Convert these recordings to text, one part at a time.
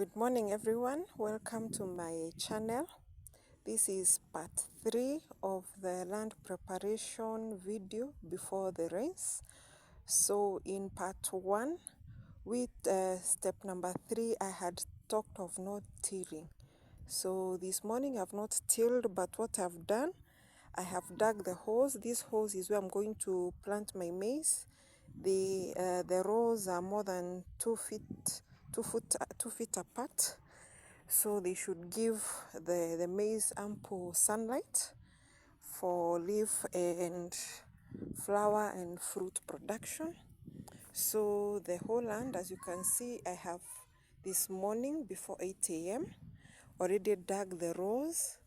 Good morning everyone, welcome to my channel. This is part 3 of the land preparation video before the rains. So in part 1 with step number 3 I had talked of not tilling. So this morning I've not tilled, but what I've done, I have dug the holes. This hose is where I'm going to plant my maize. The rows are more than 2 feet apart, so they should give the maize ample sunlight for leaf and flower and fruit production. So the whole land, as you can see, I have this morning before 8 a.m. already dug the rows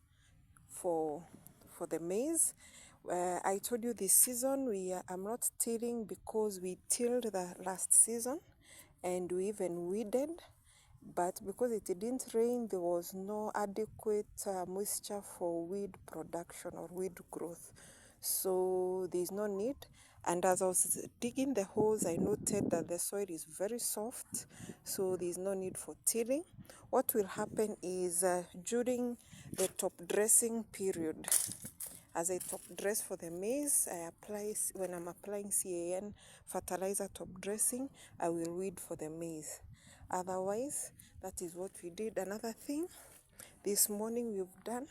for the maize. I told you this season I'm not tilling because we tilled the last season and we even weeded, but because it didn't rain, there was no adequate moisture for weed production or weed growth, so there's no need. And as I was digging the holes, I noted that the soil is very soft, so there's no need for tilling. What will happen is during the top dressing period, as I top dress for the maize, when I'm applying CAN fertilizer top dressing, I will weed for the maize. Otherwise, that is what we did. Another thing this morning we've done,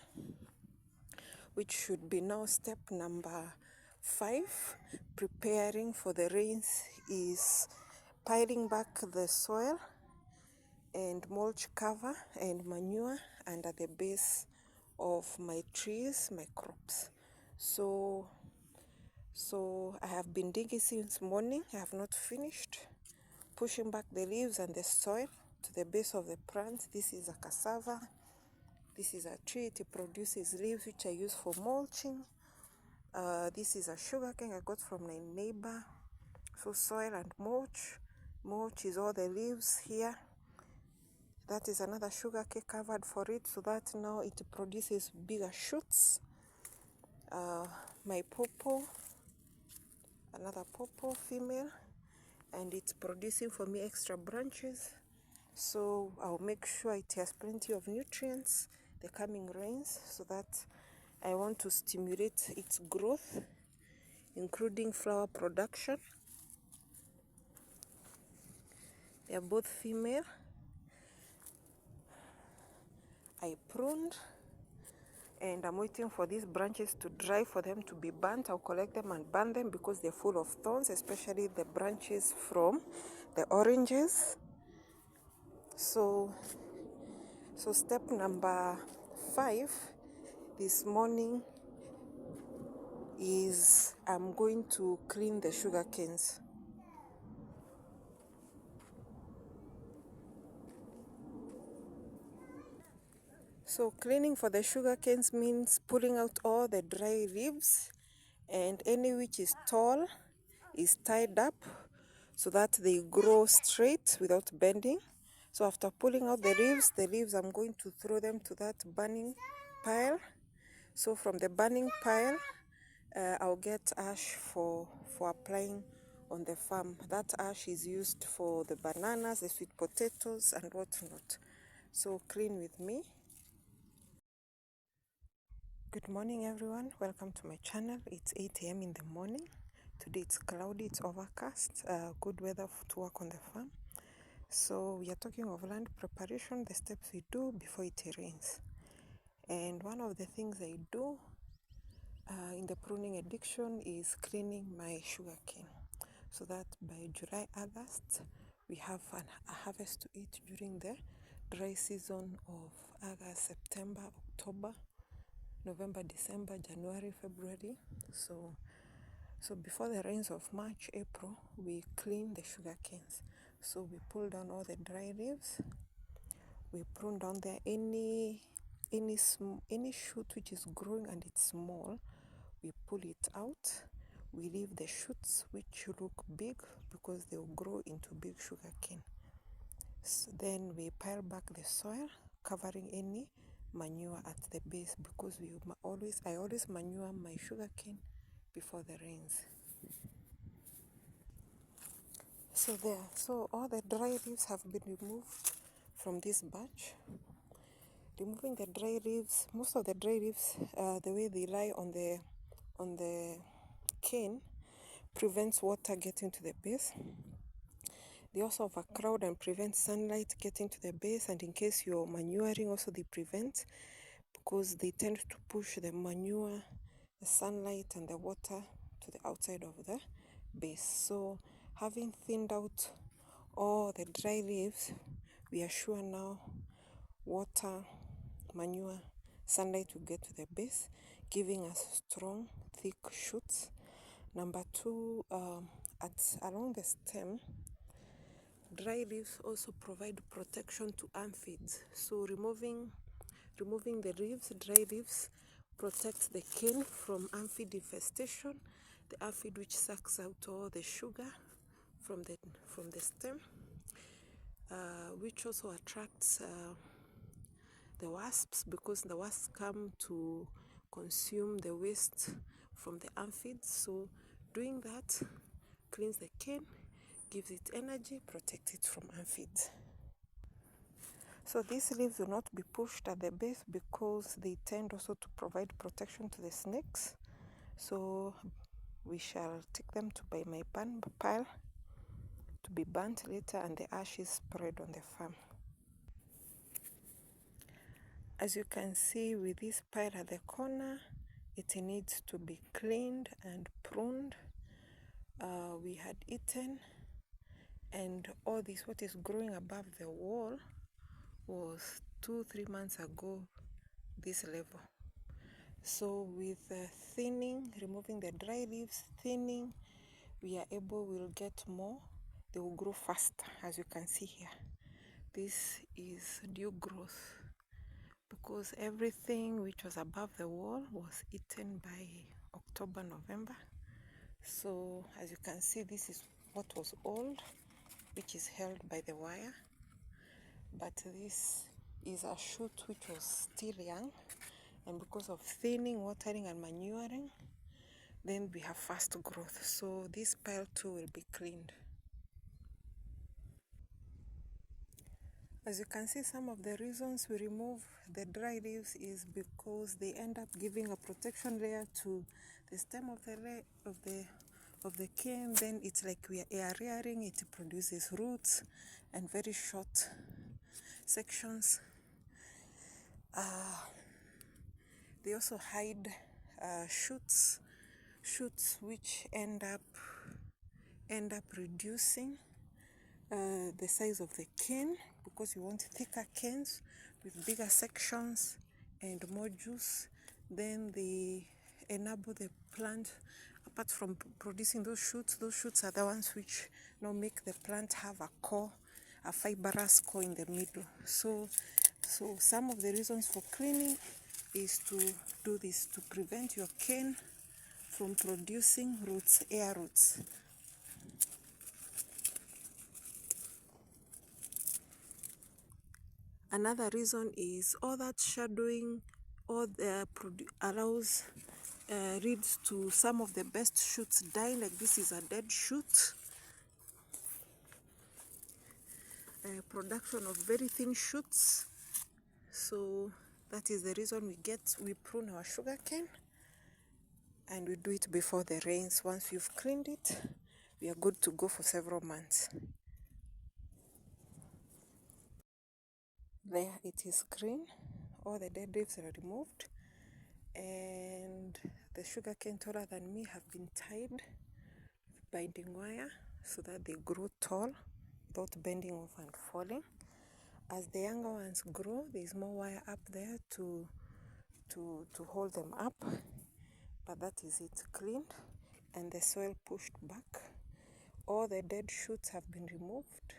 which should be now step number 5, preparing for the rains, is piling back the soil and mulch cover and manure under the base of my trees, my crops. So I have been digging since morning. I have not finished pushing back the leaves and the soil to the base of the plant. This is a cassava. This is a tree. It produces leaves which I use for mulching. This is a sugarcane I got from my neighbor. So soil and mulch. Mulch is all the leaves here. That is another sugarcane covered for it, so that now it produces bigger shoots. My pawpaw, another pawpaw female, and it's producing for me extra branches, so I'll make sure it has plenty of nutrients the coming rains, so that I want to stimulate its growth, including flower production. They are both female. I pruned, and I'm waiting for these branches to dry for them to be burnt. I'll collect them and burn them because they're full of thorns, especially the branches from the oranges. So step number 5 this morning is I'm going to clean the sugar canes. So cleaning for the sugar canes means pulling out all the dry leaves, and any which is tall is tied up so that they grow straight without bending. So after pulling out the leaves I'm going to throw them to that burning pile. So from the burning pile, I'll get ash for applying on the farm. That ash is used for the bananas, the sweet potatoes, and whatnot. So clean with me. Good morning everyone, welcome to my channel. It's 8 a.m. in the morning. Today it's cloudy, it's overcast, good weather to work on the farm. So we are talking of land preparation, the steps we do before it rains. And one of the things I do in the pruning addiction is cleaning my sugarcane, so that by July, August, we have a harvest to eat during the dry season of August, September, October, November, December, January, February. So before the rains of March, April, we clean the sugar canes. So we pull down all the dry leaves. We prune down there any shoot which is growing and it's small. We pull it out. We leave the shoots which look big because they will grow into big sugar cane. So then we pile back the soil, covering any manure at the base, because I always manure my sugarcane before the rains. So all the dry leaves have been removed from this batch. Removing the dry leaves. Most of the dry leaves, the way they lie on the cane, prevents water getting to the base. They also overcrowd and prevent sunlight getting to the base, and in case you're manuring also they prevent, because they tend to push the manure, the sunlight and the water to the outside of the base. So having thinned out all the dry leaves, we are sure now water, manure, sunlight will get to the base, giving us strong, thick shoots. Number two, along the stem, dry leaves also provide protection to aphids. So removing the leaves, dry leaves, protects the cane from aphid infestation, the aphid which sucks out all the sugar from the stem, which also attracts the wasps, because the wasps come to consume the waste from the aphids. So doing that cleans the cane, gives it energy, protects it from aphids. So these leaves will not be pushed at the base because they tend also to provide protection to the snakes. So we shall take them to by my burn pile to be burnt later, and the ashes spread on the farm. As you can see with this pile at the corner, it needs to be cleaned and pruned. We had eaten, and all this, what is growing above the wall, was 2-3 months ago this level. So with thinning, removing the dry leaves, thinning, we'll get more. They will grow faster, as you can see here. This is new growth, because everything which was above the wall was eaten by October, November. So as you can see, this is what was old, which is held by the wire. But this is a shoot which was still young, and because of thinning, watering and manuring, then we have fast growth. So this pile too will be cleaned. As you can see, some of the reasons we remove the dry leaves is because they end up giving a protection layer to the stem of the cane. Then it's like we are aerating, it produces roots and very short sections. They also hide shoots which end up reducing the size of the cane, because you want thicker canes with bigger sections and more juice. Then they enable the plant, apart from producing those shoots are the ones which now make the plant have a core, a fibrous core in the middle. So some of the reasons for cleaning is to do this, to prevent your cane from producing roots, air roots. Another reason is all that shadowing, allows leads to some of the best shoots die. Like this is a dead shoot. Production of very thin shoots. So that is the reason we prune our sugarcane, and we do it before the rains. Once you've cleaned it, we are good to go for several months. There it is green, all the dead leaves are removed, and the sugarcane taller than me have been tied with binding wire so that they grow tall without bending over and falling. As the younger ones grow, there is more wire up there to hold them up, but that is it, cleaned, and the soil pushed back. All the dead shoots have been removed,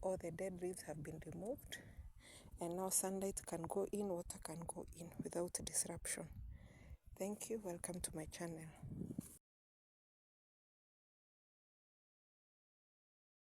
all the dead leaves have been removed, and now sunlight can go in, water can go in without disruption. Thank you. Welcome to my channel.